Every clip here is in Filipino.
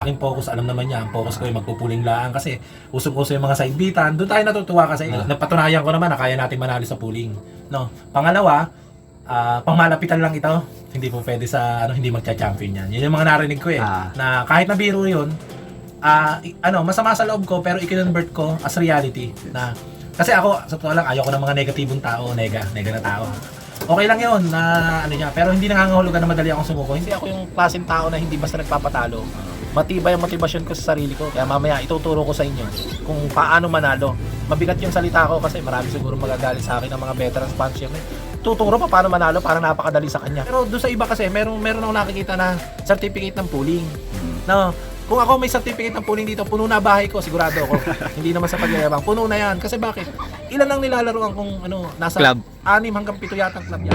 Aking focus, alam naman niya, ang focus ko ay magpupuling lang kasi usong-uso yung mga side beatan. Doon tayo natutuwa kasi napatunayan ko naman na kaya natin manalo sa pooling. No. Pangalawa, pangmalapitan lang ito. Hindi po pwede sa hindi magcha-champion yan. Yun yung mga narinig ko na kahit na biro yun, masama sa loob ko pero i-convert ko as reality na kasi ako sa totoo lang ayaw ko ng mga negatibong tao, nega na tao. Okay lang yun na pero hindi nangangahulugan na madali akong sumuko. Hindi ako yung klaseng tao na hindi basta nagpapatalo. Matibay ang motivasyon ko sa sarili ko. Kaya mamaya ituturo ko sa inyo kung paano manalo. Mabigat yung salita ko kasi marami siguro magagalit sa akin ng mga veterans fans yun. Tuturo pa paano manalo, parang napakadali sa kanya. Pero doon sa iba kasi meron akong nakikita na certificate ng pooling. No, kung ako may certificate ng pooling dito, puno na bahay ko, sigurado ako. Hindi naman sa pagyayabang, puno na yan. Kasi bakit? Ilan ang nilalaroan kung nasa club? 6 hanggang 7 yatang club yan.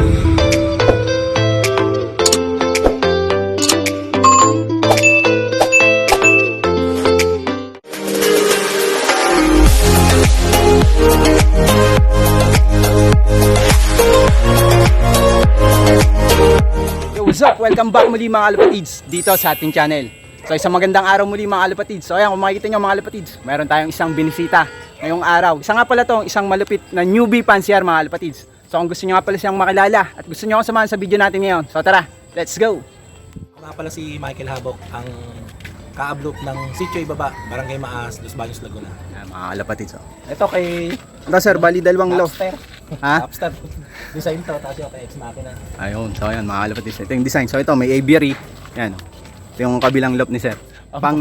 What's up? Welcome back muli mga Alupatids dito sa ating channel. So isang magandang araw muli mga Alupatids. So ayan, kung makikita nyo mga Alupatids, meron tayong isang binisita ngayong araw. Isa nga pala tong isang malupit na newbie fancier mga Alupatids. So kung gusto nyo nga pala siyang makilala at gusto nyo akong samahan sa video natin ngayon, so tara, let's go! Ako nga pala si Michael Habok, ang kaablop ng Sitio Ibaba, Barangay Maas, Los Baños, Laguna. Ayan, mga Alupatids. So. Ito kay Ito sir, bali dalawang low. Upster. Ha? Upster. Design to, tapos yung kay Ex Machina. Ayun, so ayan mga Alupatids. Ito yung design. So ito may aviary. Yan. Ito yung kabilang loop ni sir. Pang...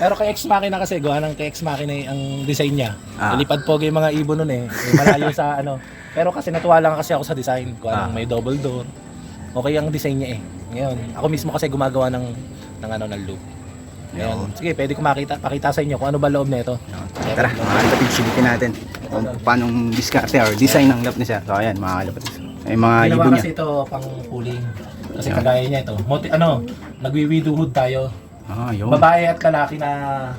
Pero kay Ex Machina kasi, gawa ng kay Ex Machina ang design niya. Nilipad po yung mga ibon nun malayo sa Pero kasi natuwa lang kasi ako sa design. Gawa ng may double door. Okay ang design niya Ngayon, ako mismo kasi gumagawa ng loop. Ngayon, sige, pwede ko pakita sa inyo kung ano ba loob na ito. Tara, mga Alupatids, silipin natin kung paano diskarte or design ng loop ni sir. So ayan, mga Alupatids. Ay mga ibon Ginawa niya. kasi ito pang pooling. Kasi kagaya niya ito. Nagwi-widowhood tayo. Yun. Babae at lalaki na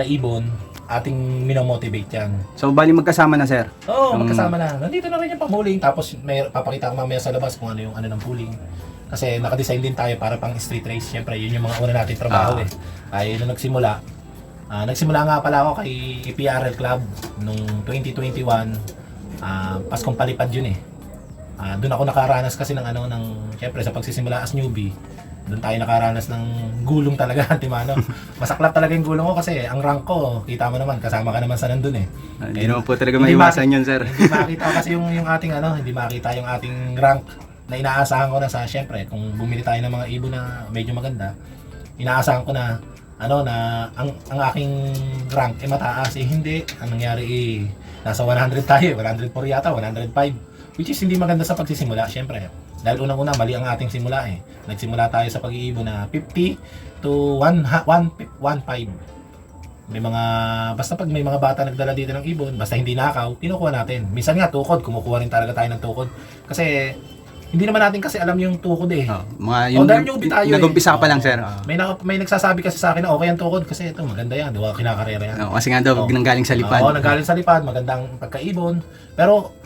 ibon, ating minomotivate yan. So bali magkasama na sir. Oo, magkasama na. Nandito na rin yung pang-pooling. Tapos papakita ko mamaya sa labas kung ano yung ng pooling. Kasi naka-design din tayo para pang street race. Siyempre, yun yung mga una natin trabaho Ay, nung nagsimula nga pala ako kay PRL Club nung 2021. Paskong palipad yun doon ako nakaranas kasi ng siyempre sa pagsisimula as newbie. Doon tayo nakaranas ng gulong talaga, Timano. Masaklap talaga yung gulong ko kasi ang rank ko, kita mo naman, kasama ka naman sa nandun Hindi naman po talaga maiwasan yun sir. Hindi makita kasi yung ating hindi makita yung ating rank na inaasahan ko na siyempre kung bumili tayo ng mga ibon na medyo maganda, inaasahan ko na na ang aking rank mataas hindi. Ang nangyari nasa 100 tayo, 104 yata, 105, which is hindi maganda sa pagsisimula siyempre. Dahil unang-una mali ang ating simula Nagsimula tayo sa pag-iibon na 50 to 115. Basta pag may mga bata nagdala dito ng ibon, basta hindi nakaw, kinukuha natin. Minsan nga tukod, kumukuha rin talaga tayo ng tukod. Kasi hindi naman natin kasi alam yung tukod Dahil newbie tayo nag-umpisa ka pa lang sir. May nagsasabi kasi sa akin na okay ang tukod kasi ito maganda yan, di ba kinakarera yan. Kasi nga daw nanggaling sa lipad. Oo, nanggaling sa lipad, magandang pagkaibon. Pero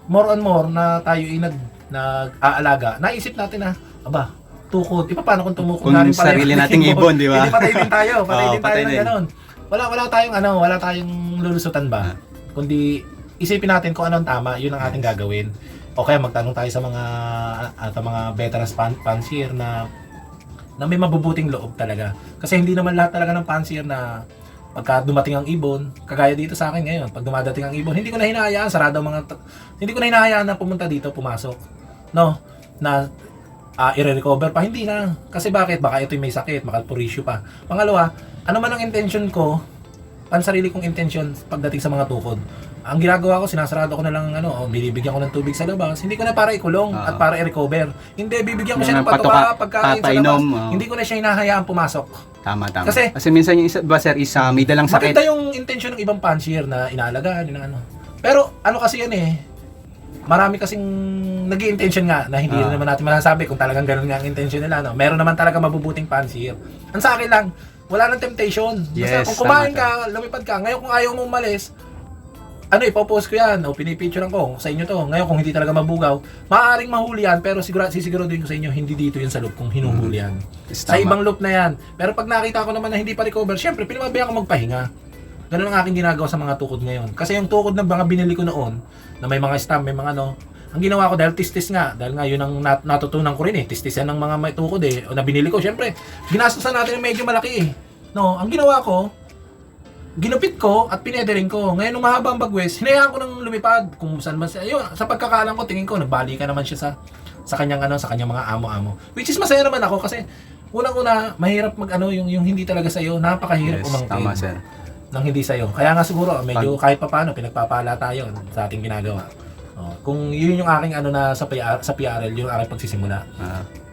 more and more na tayo nag-aalaga, naisip natin na, tukod, paano kung tumukod na rin pala sarili nating ibon, di ba? Hindi patay din tayo, patay din din. Ganun. Wala tayong lulusutan ba? Kundi isipin natin kung anong tama, yun ang ating gagawin. O kaya magtanong tayo sa mga veterans fancier na may mabubuting loob talaga. Kasi hindi naman lahat talaga ng fancier na pagka dumating ang ibon, kagaya dito sa akin ngayon, pag dumadating ang ibon, hindi ko na hinahayaan, hindi ko na hinahayaan na pumunta dito, pumasok. No, na i-recover pa, hindi na. Kasi bakit? Baka ito'y may sakit, makalpurisyo pa. Pangalawa, ano man ang intention ko, pansarili kong intention pagdating sa mga tukod. Ang ginagawa ko, sinasarado ko na lang binibigyan ko ng tubig sa labas. Hindi ko na para ikulong at para i-recover. Hindi, bibigyan ko siya ng patuka pagkain sa labas. Hindi ko na siya hinahayaan pumasok. Tama. Kasi minsan yung isa may dalang sakit. Maganda yung intention ng ibang fancier na inaalagaan, Pero kasi yan marami kasing nag-i-intention nga na hindi naman natin masasabi kung talagang ganun nga ang intention nila. Meron naman talaga mabubuting fancier. Ang sa akin lang, wala nang temptation. Basta kung kumain ka, lumipad ka, ngayon kung ayaw mo umalis, ipopost ko yan o pinipicturean ko sa inyo to. Ngayon kung hindi talaga mabugaw, maaaring mahuli yan, pero sisiguraduhin ko sa inyo hindi dito yun sa loop kung hinuhuli yan. Sa ibang loop na yan. Pero pag nakita ko naman na hindi pa recover, syempre pinababayaan ko magpahinga. Ganun ang aking ginagawa sa mga tukod ngayon. Kasi yung tukod na mga binili ko noon, na may mga stamp, may mga ano, ang ginawa ko dahil tistis nga, dahil nga yun ang natutunan ko rin tistis yan ng mga may tukod o na binili ko. Syempre, ginastosan natin yung medyo malaki No, ang ginawa ko, ginupit ko at pinedering ko. Ngayon, nung mahaba ang bagwes, hinayaan ko nang lumipad kung saan man siya. Ayun, sa pagkakaalam ko, tingin ko, nagbalikan naman siya sa kanyang mga amo-amo. Which is masaya naman ako kasi unang-una, mahirap yung hindi talaga sa'yo. Napakahirap umangkin. Tama, sir. Nang hindi sa'yo. Kaya nga siguro, medyo kahit papaano, pinagpapala tayo sa ating ginagawa. Kung yun yung aking sa PRL, yung aking pagsisimula.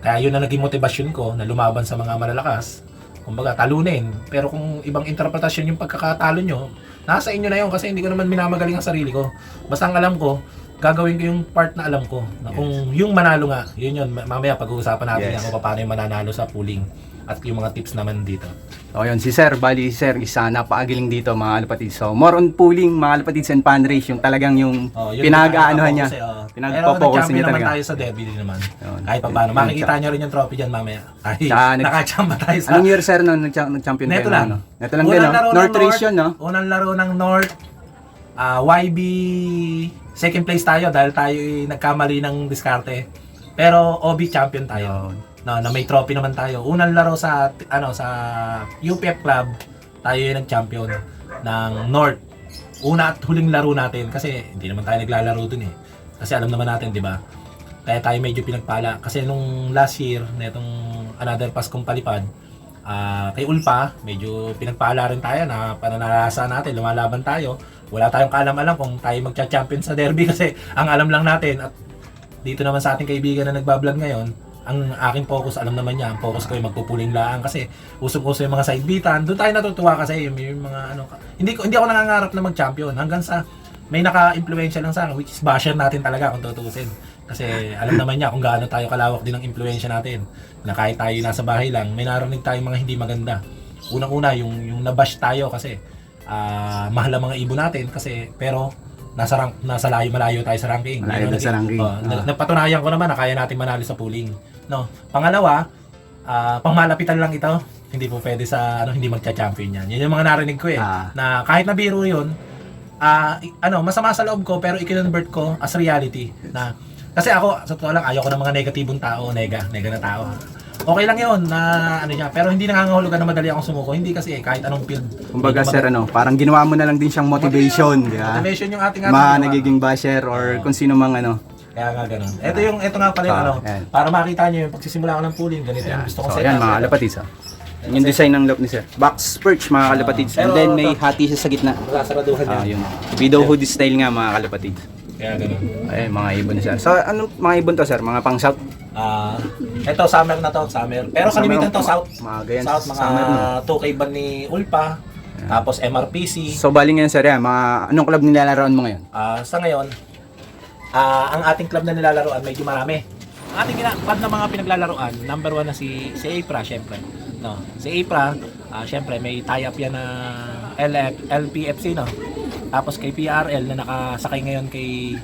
Kaya yun na naging motivasyon ko na lumaban sa mga malalakas. Kumbaga, talunin. Pero kung ibang interpretasyon yung pagkakatalo nyo, nasa inyo na yun kasi hindi ko naman minamagaling ang sarili ko. Basta ang alam ko, gagawin ko yung part na alam ko. Na kung yung manalo nga, yun. Mamaya pag-uusapan natin yan kung paano yung mananalo sa pooling at yung mga tips naman dito. So yun, si Sir, bali Sir, isa napakagaling dito mga kalapatids. So more on pooling mga kalapatids and pan race, yung talagang yung pinag-aanuhan niya. Pinag-focus niya naman talaga. tayo sa derby din naman. Yun. Kahit pa paano. Makikita nyo rin yung trophy dyan mamaya. Ay, nakachamba tayo sa... Anong year Sir nung nag-champion kayo? Neto lang. Neto lang din, no? North race yun, no? Unang laro ng North. YB second place tayo dahil tayo nagkamali ng diskarte. Pero OB champion tayo. Na may trophy naman tayo. Unang laro sa UPF Club, tayo yung nag-champion ng North. Una at huling laro natin kasi hindi naman tayo naglalaro dun Kasi alam naman natin, 'di ba? Kaya tayo medyo pinagpala kasi nung last year na itong another pass kong palipad, kay Ulpa, medyo pinagpala rin tayo na pananalasa natin, lumalaban tayo. Wala tayong kaalam-alam kung tayo magcha-champion sa derby kasi ang alam lang natin at dito naman sa ating kaibigan na nagbablog ngayon, ang aking focus, alam naman niya, ang focus ko ay magpupuling lang kasi usong-uso yung mga side beatan. Doon tayo natutuwa kasi yung mga hindi ako nangangarap na mag-champion hanggang sa may naka-impluwensya lang sa akin, which is basher natin talaga kung tutuusin. Kasi alam naman niya kung gaano tayo kalawak din ang impluwensya natin. Na kahit tayo nasa bahay lang, may narinig tayong mga hindi maganda. Unang-una, yung nabash tayo kasi mahal ang mga ibon natin kasi pero nasa malayo tayo sa ranking. Malayo sa ranking. Napatunayan ko naman na kaya natin manalo sa pooling. No. Pangalawa, pangmalapitan lang ito. Hindi po pwede sa hindi magcha-champion yan. Yun yung mga narinig ko na kahit na biro yun, masama sa loob ko pero i-convert ko as reality na kasi ako sa totoo lang ayaw ko ng mga negatibong tao, nega na tao. Okay lang yun na pero hindi nangangahulugan na madali akong sumuko. Hindi kasi kahit anong field. Kumbaga Sir, parang ginawa mo na lang din siyang motivation, di ba? Motivation yung ating nagiging basher or kung sino mang Kaya nga ganun. Ito nga pala yung para makita niyo yung pagsisimula ko ng pooling, ganito yung gusto ko set up. So yan mga kalapatids. Yung design ng loop ni Sir. Box perch mga kalapatids. And then may hati siya sa gitna. Sasaraduhan niya. Yun. Widow hood style nga mga kalapatids. Kaya ganun. Ay, mga ibon ni Sir. So anong mga ibon to Sir? Mga pang south? Ito summer na to, summer. Pero kalimitan to south. Mga Mga 2K ban ni Ulpa. Tapos MRPC. So bali ngayon Sir, mga anong club nilalaroan mo ngayon? Sa ngayon, ang ating club na nilalaroan medyo marami. Ang ating club na mga pinaglalaroan, number 1 na si APRA syempre. No, si APRA, syempre may tie-up yan na LPFC no. Tapos kay PRL na nakasakay ngayon kay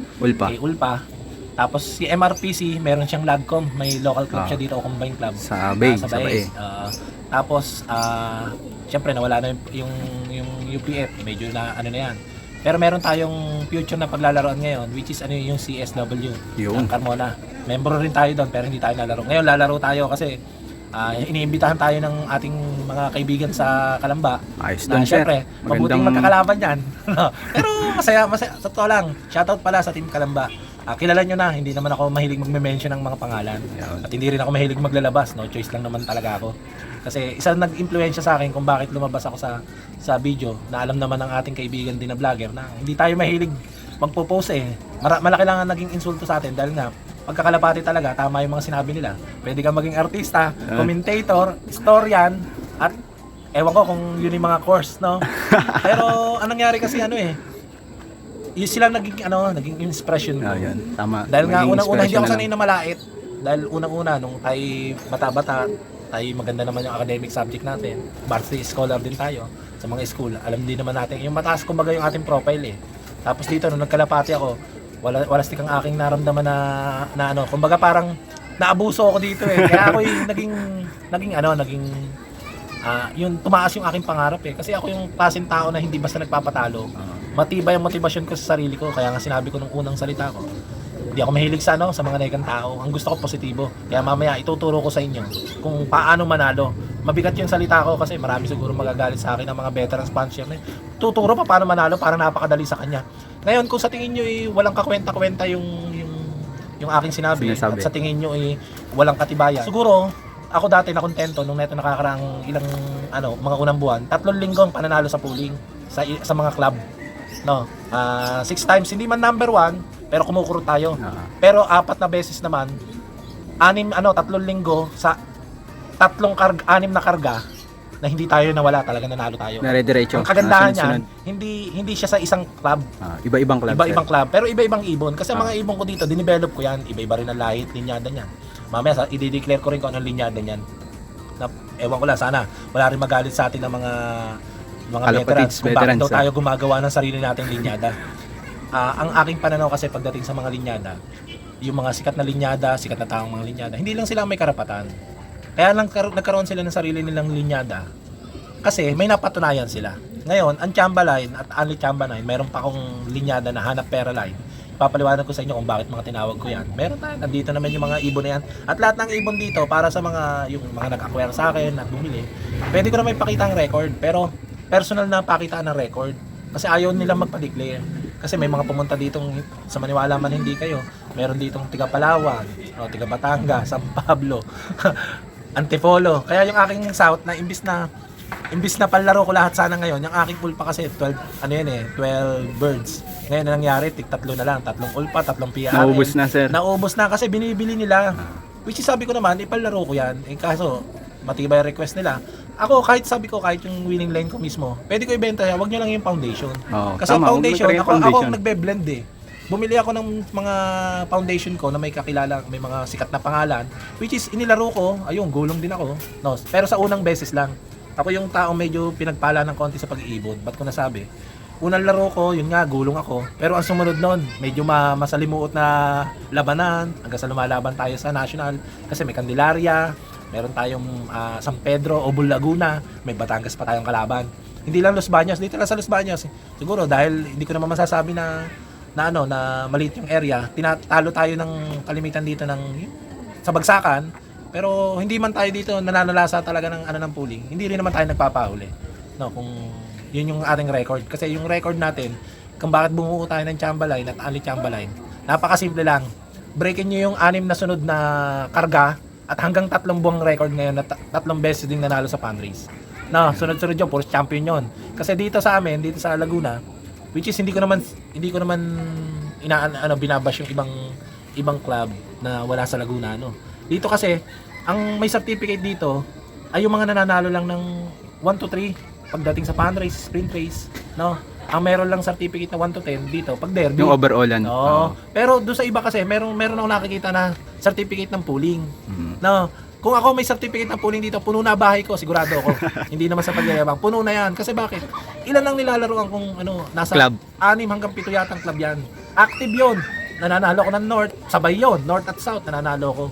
Ulpa. Tapos si MRPC, meron siyang Labcom, may local club siya dito o combined club sa Bay. Tapos syempre nawala na yung UPF, medyo na na yan. Pero meron tayong future na paglalaroan ngayon which is yung CSW ng Carmona. Member rin tayo doon pero hindi tayo nalaro. Ngayon lalaro tayo kasi iniimbitahan tayo ng ating mga kaibigan sa Kalamba. Ayos na syempre, mabuting magkakalaban yan. Pero masaya. Sa totoo lang, shoutout pala sa Team Kalamba. Kilala nyo na, hindi naman ako mahilig magme-mention ng mga pangalan. At hindi rin ako mahilig maglalabas. No choice lang naman talaga ako. Kasi isa nag-impluwensya sa akin kung bakit lumabas ako sa video na alam naman ng ating kaibigan din na vlogger na hindi tayo mahilig magpo-post malaki lang ang naging insulto sa atin dahil nga pagkakalapati talaga, tama yung mga sinabi nila. Pwede kang maging artista, commentator, historian, at ewan ko kung yun yung mga course, no? Pero anong nangyari kasi yun silang naging inspiration ko. Tama. Dahil nga unang-una hindi ako sanay na malait. Dahil unang-una nung tayo bata-bata, tayo maganda naman yung academic subject natin. Varsity scholar din tayo sa mga school. Alam din naman natin yung mataas kumbaga yung ating profile Tapos dito nung nagkalapati ako, walas tikang aking naramdaman na ano, kumbaga parang naabuso ako dito eh. Kaya ako naging yun, tumaas yung aking pangarap eh. Kasi ako yung klaseng tao na hindi basta nagpapatalo. Matibay ang motivasyon ko sa sarili ko. Kaya nga sinabi ko nung unang salita ko, hindi ako mahilig sa mga negang tao. Ang gusto ko positibo. Kaya mamaya ituturo ko sa inyo kung paano manalo. Mabigat yung salita ko kasi marami siguro magagalit sa akin ng mga veterans puncher. Tuturo pa paano manalo, parang napakadali sa kanya. Ngayon kung sa tingin nyo walang kakwenta-kwenta yung aking sinabi. At sa tingin nyo walang katibayan. Siguro ako dati na kontento nung neto nakakaraang ilang mga unang buwan, 3 linggong pananalo sa pooling sa mga club. No. 6 times hindi man number 1, pero kumukurot tayo. Pero 4 na beses naman, 3 linggo sa 6 na karga na hindi tayo nawala, talaga nanalo tayo. Nare-diretso. Ang kagandahan niyan, hindi siya sa isang club. Iba-ibang club. Iba-ibang club, pero iba-ibang ibon. Kasi ang mga ibon ko dito, dinevelop ko yan. Iba-iba rin ang lahit, linyada niyan. Mamaya, i-declare ko rin kung anong linyada niyan. Ewan ko lang, sana wala rin magalit sa atin ng mga veterans kung bakit daw tayo gumagawa ng sarili nating linyada. Ang aking pananaw kasi pagdating sa mga linyada, yung mga sikat na linyada, sikat na taong mga linyada, hindi lang sila may karapatan. Kaya lang nagkaroon sila ng sarili nilang linyada kasi may napatunayan sila. Ngayon, ang Chamba Line at Only Chamba Line, meron pa akong linyada na Hanap Pera Line. Papaliwanag ko sa inyo kung bakit mga tinawag ko yan. Meron tayo, nandito naman yung mga ibon na yan. At lahat ng ibon dito, para sa yung mga nag-acquire sa akin at bumili, pwede ko na may pakita ang record. Pero personal na pakitaan ng record. Kasi ayaw nila magpa-declare. Kasi may mga pumunta ditong, sa maniwala man hindi kayo, meron ditong tiga Palawan, tiga Batangas, San Pablo, Antipolo. Kaya yung aking south na imbis na panlaro ko lahat sana ngayon, yung aking pulpa kasi 12 birds. Ngayon na nangyari, 3 na lang, 3 ulpa, 3 PRM. Naubos na, sir. Naubos na kasi binibili nila. Which is sabi ko naman, ipalaro ko yan. Kaso, matibay request nila. Ako, kahit yung winning line ko mismo, pwede ko ibenta yan, wag nyo lang yung foundation. Kasi tama, foundation, ako nagbe-blend eh. Bumili ako ng mga foundation ko na may kakilala, may mga sikat na pangalan, which is inilaro ko, ayun, gulong din ako. No, pero sa unang beses lang. Ako yung taong medyo pinagpala ng konti sa pag-iibon. Ba't ko nasabi? Unang laro ko, yun nga, gulong ako. Pero ang sumunod nun, medyo masalimuot na labanan, hanggang sa lumalaban tayo sa national. Kasi may Candelaria, meron tayong San Pedro, Obul Laguna, may Batangas pa tayong kalaban. Hindi lang Los Baños, dito lang sa Los Baños. Siguro dahil hindi ko naman masasabi na maliit yung area, tinatalo tayo ng kalimitan dito sa bagsakan, pero hindi man tayo dito nananalasa talaga ng pooling. Hindi rin naman tayo nagpapahuli. No, kung yun yung ating record. Kasi yung record natin, kung bakit bumuo tayo ng Chamba Line at Only Chamba Line, napakasimple lang. Breakin nyo yung 6 na sunod na karga at hanggang 3 buwang record ngayon na 3 beses din nanalo sa fundraise. No, sunod-sunod yun, puro champion yun. Kasi dito sa amin, dito sa Laguna, which is hindi ko naman binabash yung ibang club na wala sa Laguna, no. Dito kasi ang may certificate dito ay yung mga nananalo lang ng 1 to 3 pagdating sa fundraise, sprint race, no. Ang meron lang certificate na 1 to 10 dito pag derby. Yung overallan. No. Pero doon sa iba kasi meron ako nakikita na certificate ng pooling. No. Kung ako may certificate ng pooling dito, puno na bahay ko, sigurado ako. Hindi naman sa pagyayabang. Puno na yan. Kasi bakit? Ilan lang nilalaroan kung nasa club. 6 hanggang 7 yatang club yan. Active yun. Nananalo ko ng North. Sabay yun. North at South, nananalo ko.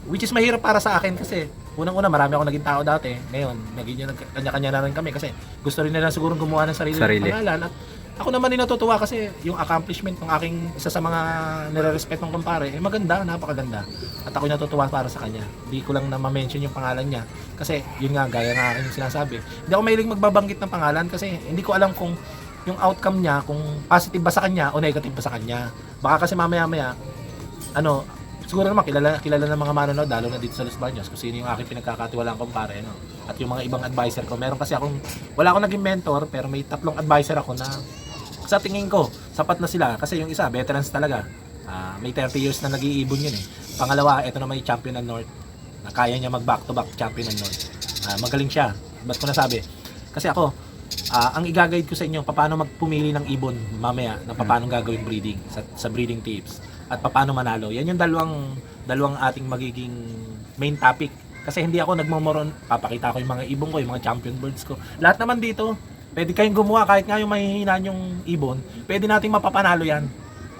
Which is mahirap para sa akin kasi unang-una marami ako naging tao dati. Ngayon, naging kanya-kanya na rin kami kasi gusto rin nila siguro gumawa ng sarili. Pangalan. At ako naman din natutuwa kasi yung accomplishment ng aking isa sa mga nire-respect ng kumpare, maganda, napakaganda. At ako'y natutuwa para sa kanya. Hindi ko lang na ma-mention yung pangalan niya kasi yun nga, gaya nga aking sinasabi. Hindi ako mahilig magbabanggit ng pangalan kasi hindi ko alam kung yung outcome niya, kung positive ba sa kanya o negative ba sa kanya. Baka kasi mamaya-maya, siguro naman kilala ng mga manonood, lalo na dito sa Los Baños, kung sino yung aking pinagkakatiwalang kumpare, no? At yung mga ibang advisor ko. Meron kasi wala akong naging mentor, pero may 3 advisor ako na sa tingin ko, sapat na sila. Kasi yung isa, veterans talaga. May 30 years na nag-iibon yun eh. Pangalawa, ito na may champion ng North. Na kaya niya mag-back-to-back champion ng North. Magaling siya. Ba't ko nasabi? Kasi ako, ang i-guide ko sa inyo, paano magpumili ng ibon mamaya, na paano gagawin breeding, sa breeding tips. At paano manalo. Yan yung dalawang ating magiging main topic. Kasi hindi ako nagmomoron, papakita ko yung mga ibon ko, yung mga champion birds ko. Lahat naman dito, Pwede kayong gumawa kahit nga yung mahihina yung ibon, pwede nating mapapanalo yan.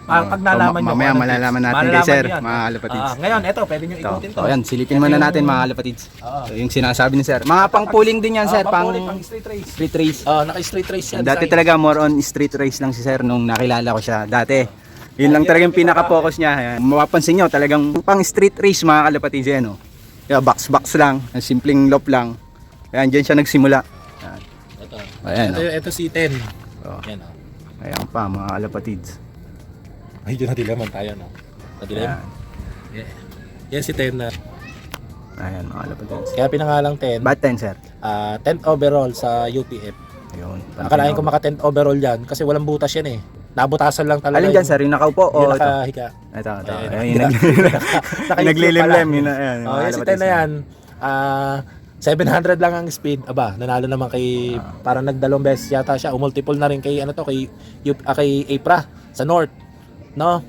Pag nalaman nyo. Mamaya kung anong malalaman tips. natin kay Malalaman sir, nyo yan. mga kalapatids. Ngayon, eto, pwede nyo Ito. ikutin to. So, ayan, silipin Ito muna yung- natin mga kalapatids. Oo. So, yung sinasabi ni sir. Mga pang pooling din yan sir, pang pang street race. street race. Naka-street race yan. Dati design. talaga more on street race lang si sir nung nakilala ko siya. Dati, yun lang talaga yung pinaka-focus niya. Ayan. Mapapansin nyo, talagang pang street race mga kalapatids yan. Oh. Kaya box-box lang, simpleng loop lang. Ayan, dyan siya nagsimula. Ayan. Ito. Ayan, Ito si Ten. Oh. Yan, Ayan pa mga kalapatids. Ay, dyan nadilaman tayo, no? Nadilam? Ayan. Yeah. Yan si Ten na. Ayan mga kalapatids. Kaya pinangalang Ten. Ba't 10 sir? 10th overall sa UPF. Ayun. Akalain ko maka 10th overall yan kasi walang butas yan eh. Nabutasan lang talaga. Alin dyan sir, yung nakaupo o Yung ito? nakahiga. Ito. Ayun. Ayun, yung naglilimlem. Yun na yan. Oh, yung si Ten na yan. 700 lang ang speed. Aba, nanalo naman kay parang nagdalawang beses yata siya. Multiple na rin kay kay Apra sa North, no?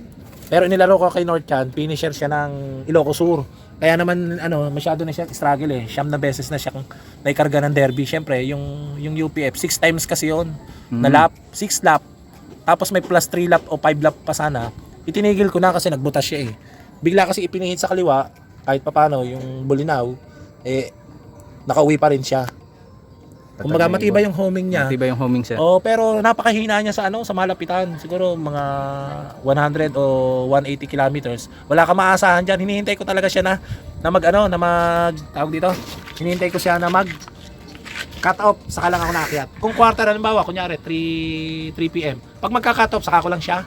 Pero nilaro ko kay North Chan, finisher siya ng Ilocos Sur. Kaya naman masyado na siya struggle eh. Siyam na beses na siya naikarga ng derby. Syempre, yung UPF 6 times kasi 'yon. Na lap, 6 lap. Tapos may plus 3 lap o 5 lap pa sana. Itinigil ko na kasi nagbutas siya eh. Bigla kasi ipinihit sa kaliwa, kahit papano yung Bulinaw, nakauwi pa rin siya. Kumbaga matibay yung homing niya. Matibay yung homing sir. Oh, pero napakahina niya sa sa malapitan. Siguro mga 100 o 180 kilometers. Wala ka maasahan diyan. Hinihintay ko talaga siya na tawag dito. Hinihintay ko siya na mag cut off saka lang ako naakyat. Kung quarter halimbawa, kunyari 3 PM. Pag magka-cut off saka ko lang siya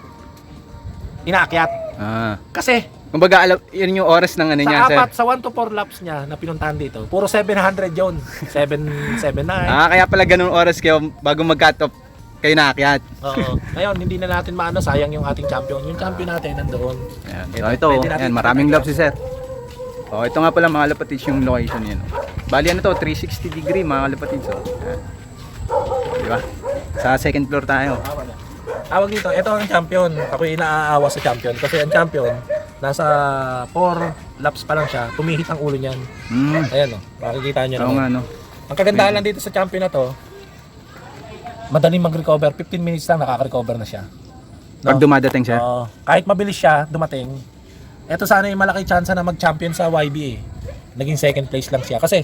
inaakyat. Kasi Kumbaga, yun yung oras ng ano niya sir. sa 1 to 4 laps niya na pinuntahan dito, puro 700 yun. 779. Kaya pala ganun oras kayo bago mag-cut off kayo naakyat. Oo. Ngayon, hindi na natin maano, sayang yung ating champion. Yung champion natin nandoon. Ayan. Ito, So, ito, pwede natin ayan, maraming ipakita. love si sir. Oh, ito nga pala mga kalapatids yung location yun. Bali ano to, 360 degree mga kalapatids. Oh. Ayan. Di ba? Sa second floor tayo. Tawag dito, ito ang champion. Ako yung inaaawa sa champion. Kasi ang champion, nasa 4 laps pa lang siya, tumihit ang ulo niyan. Ayan o, makikita nyo Oo naman. nga no. Ang kagandahan lang dito sa champion na to, madaling mag-recover. 15 minutes lang nakaka-recover na siya. Pag dumadating siya. Oo. Kahit mabilis siya dumating, eto sana yung malaki chance na mag-champion sa YB eh. Naging second place lang siya. Kasi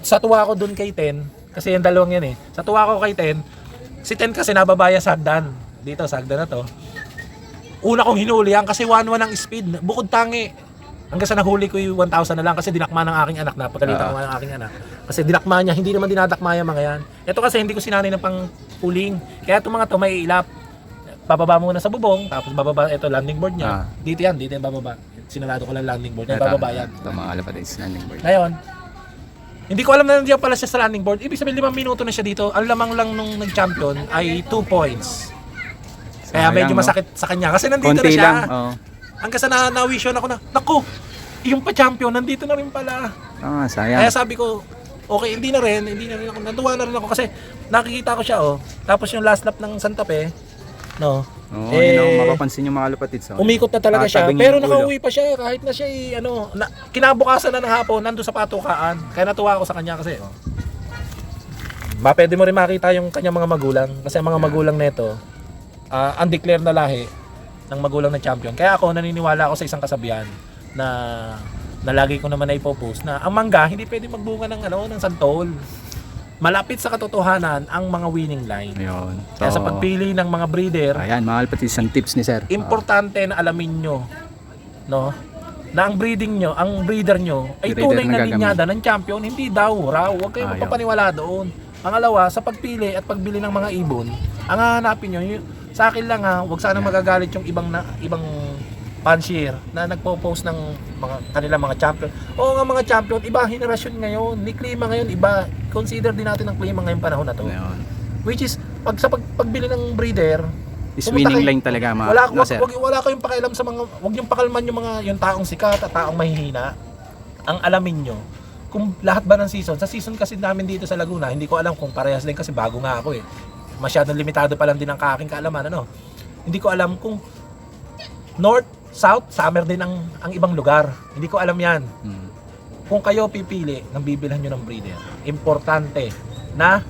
sa tuwa ko dun kay Ten, kasi yung dalawang yan eh. Sa tuwa ko kay Ten, si Ten kasi nababaya sa hagdan. Dito sa hagdan na to. Una kong hinuli yan kasi 1-1 ang speed. Bukod tangi. Hanggang sa nahuli ko yung 1,000 na lang kasi dinakma ng aking anak. Napagalitan ko ng aking anak. Kasi dinakma niya, hindi naman dinadakma yung mga yan. Ito kasi hindi ko sinanay ng pang pooling. Kaya itong mga to may ilap. Bababa muna sa bubong, tapos bababa ito landing board niya. Dito yan bababa. Sinalado ko lang landing board niya, bababa yan. Ito mga kalapatids, landing board. Ngayon, hindi ko alam na nandiyan pala siya sa landing board. Ibig sabihin 5 minuto na siya dito. Ang lamang lang nung nag-champion ay 2 points. Kaya medyo masakit sa kanya kasi nandito Konti na siya. lang. Oh. Hanggang sa na-vision ako na, naku, yung pa-champion nandito na rin pala. Sayang. Kaya sabi ko, okay, hindi na rin ako. Natuwa na rin ako kasi nakikita ko siya Tapos yung last lap ng Santa Fe, no. Yun ang mapapansin yung mga kalapatids. Umikot na talaga siya, Tatabing pero yung ulo. nakauwi pa siya kahit na siya kinabukasan na ng hapon nandoon sa patukaan. Kaya natuwa ako sa kanya kasi pwede mo rin makita yung kanyang mga magulang kasi ang mga magulang nito undeclared na lahi ng magulang na champion. Kaya ako naniniwala ako sa isang kasabihan na lagi ko naman na ipopost na ang mangga hindi pwede magbunga ng santol. Malapit sa katotohanan ang mga winning line. Ayun. Kaya sa pagpili ng mga breeder, Ayan, mga kalapatids, ang tips ni sir. importante na alamin nyo, no, na ang breeder nyo ay Breeder tunay na na gagamit. linyada ng champion, hindi daw raw. Huwag kayong Ayaw. magpapaniwala doon. Pangalawa, sa pagpili at pagbili ng mga ibon, ang hahanapin nyo, sa akin lang huwag sana magagalit yung ibang fancier na nagpo-post ng kanilang mga champion. Oo nga mga champion, iba henerasyon ngayon. Ni klima ngayon, iba. Consider din natin ang klima ngayong panahon na to. Ayun. Which is, pagbili ng breeder, Is pumunta winning kayo- line talaga mga sir. wala kayong pakialam sa mga, wag niyong pakalman yung taong sikat at taong mahihina. Ang alamin nyo, kung lahat ba ng season, sa season kasi namin dito sa Laguna, hindi ko alam kung parehas din kasi bago nga ako eh. Masyadong limitado pa lang din ang aking kaalaman, Hindi ko alam kung north, south, summer din ang ibang lugar. Hindi ko alam yan. Kung kayo pipili ng bibilhan nyo ng breeder, importante na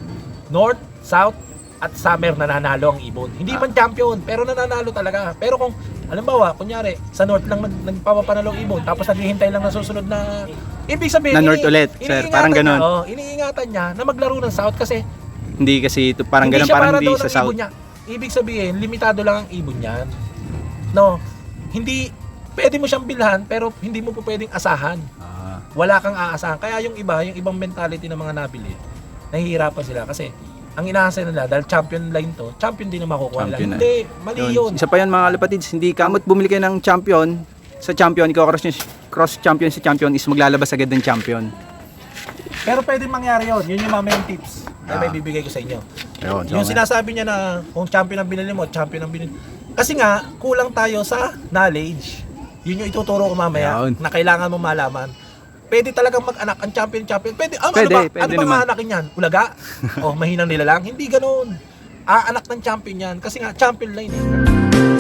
north, south, at summer nananalo ang ibon. Hindi man champion, pero nananalo talaga. Pero kung, halimbawa, kunyari, sa north lang nagpapapanalo ang ibon, tapos naghihintay lang na susunod na, ibig sabihin, Na north ulit, sir. Parang ganun. Iniingatan niya na maglaro ng south kasi Hindi kasi ito parang hindi ganun, siya parang para hindi daw sa ng south. ibon niya. Ibig sabihin, limitado lang ang ibon niyan. No, hindi, pwede mo siyang bilhan, pero hindi mo po pwedeng asahan. Wala kang aasahan. Kaya yung ibang mentality ng mga nabili, nahihirapan sila kasi ang inaasa nila dahil champion line to, champion din na makukuha nila. Champion na. Hindi, mali yun. Isa pa yan mga kalapatids, hindi kamot bumili kayo ng champion, sa champion, ikaw cross champion si champion is maglalabas agad ng champion. Pero pwede mangyari yun. Yun yung mamayang tips na may bibigay ko sa inyo. Ayun, Yung sinasabi niya na kung champion ang binili mo, champion ang binili. Kasi nga, kulang tayo sa knowledge. Yun yung ituturo ko mamaya Ayun. na kailangan mo malaman. Pwede talagang mag-anak ang champion. Pwede, Ano pwede ba naman. maanakin yan? Ulaga? O mahinang nila lang? Hindi ganoon. Aanak ng champion yan. Kasi nga, champion line eh.